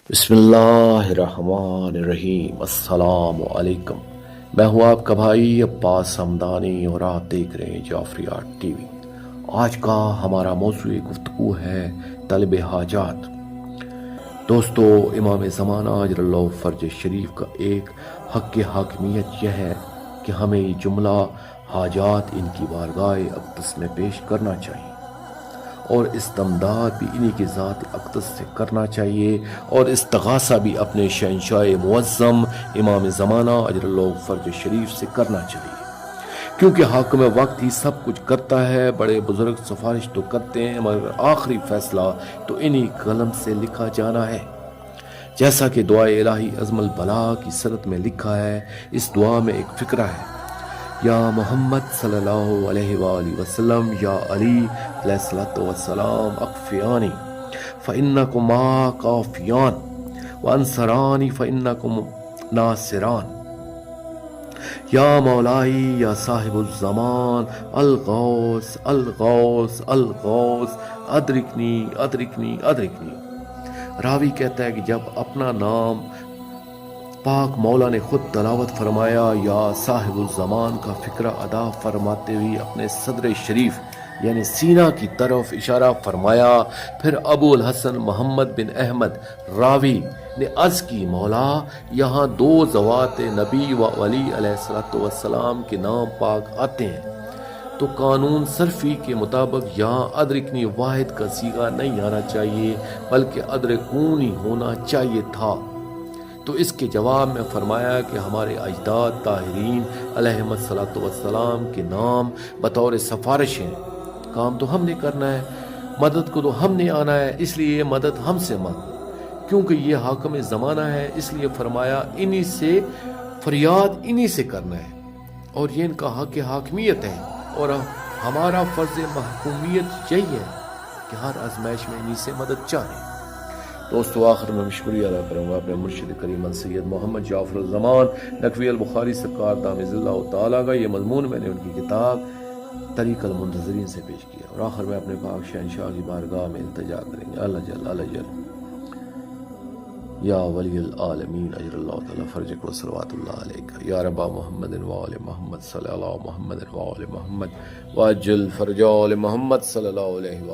بسم اللہ الرحمن الرحیم، السلام علیکم۔ میں ہوں آپ کا بھائی عباس حمدانی اور آپ دیکھ رہے ہیں جعفری آرٹ ٹی وی۔ آج کا ہمارا موضوع گفتگو ہے طلب حاجات۔ دوستو، امام زمانہ اجر اللہ فرج شریف کا ایک حق حاکمیت یہ ہے کہ ہمیں یہ جملہ حاجات ان کی بارگاہ اقدس میں پیش کرنا چاہیے، اور استمداد بھی انہی کی ذات اقدس سے کرنا چاہیے، اور استغاثہ بھی اپنے شہنشاہ معظم امام زمانہ اجر اللہ فرج شریف سے کرنا چاہیے، کیونکہ حاکم وقت ہی سب کچھ کرتا ہے۔ بڑے بزرگ سفارش تو کرتے ہیں مگر آخری فیصلہ تو انہی قلم سے لکھا جانا ہے، جیسا کہ دعائے الہی عظم البلا کی صورت میں لکھا ہے۔ اس دعا میں ایک فقرہ ہے: یا محمد صلی اللہ علیہ وآلہ وسلم، یا علی علیہ السلام، اکفیانی فإنکما کافیان وانصرانی فإنکم ناصران، یا مولائی یا صاحب الزمان، الغوث الغوث الغوث، ادرکنی ادرکنی ادرکنی۔ راوی کہتا ہے کہ جب اپنا نام پاک مولا نے خود تلاوت فرمایا، یا صاحب الزمان کا فقرہ ادا فرماتے ہوئے اپنے صدر شریف یعنی سینہ کی طرف اشارہ فرمایا، پھر ابو الحسن محمد بن احمد راوی نے عرض کی: مولا، یہاں دو ذوات نبی و ولی علیہ السلام کے نام پاک آتے ہیں، تو قانون صرفی کے مطابق یہاں ادرکنی واحد کا صیغہ نہیں آنا چاہیے بلکہ ادرکونی ہونا چاہیے تھا۔ تو اس کے جواب میں فرمایا کہ ہمارے اجداد طاہرین علیہم السلام کے نام بطور سفارش ہیں، کام تو ہم نے کرنا ہے، مدد کو تو ہم نے آنا ہے، اس لیے یہ مدد ہم سے مانگ، کیونکہ یہ حاکم زمانہ ہے، اس لیے فرمایا انہی سے فریاد انہی سے کرنا ہے، اور یہ ان کا حق حاکمیت ہے، اور ہمارا فرض محکومیت یہی ہے کہ ہر آزمائش میں انہی سے مدد چاہیں۔ دوستو، آخر میں شکریہ ادا کروں گا اپنے مرشد کریم سید محمد جعفر الزمان نقوی البخاری سرکار دامز اللہ تعالیٰ کا۔ یہ مضمون میں نے ان کی کتاب طریق المنتظرین سے پیش کیا، اور آخر میں اپنے پاک شہنشاہ کی بارگاہ میں التجا کریں گے: اللہ جل یا ولی العالمین اجر اللہ تعالیٰ فرجک و صلوات اللہ علیہ، یا ربا محمد و آل محمد صلی اللہ محمد و آل محمد، واجل فرجا آل محمد صلی اللہ علیہ وآلہ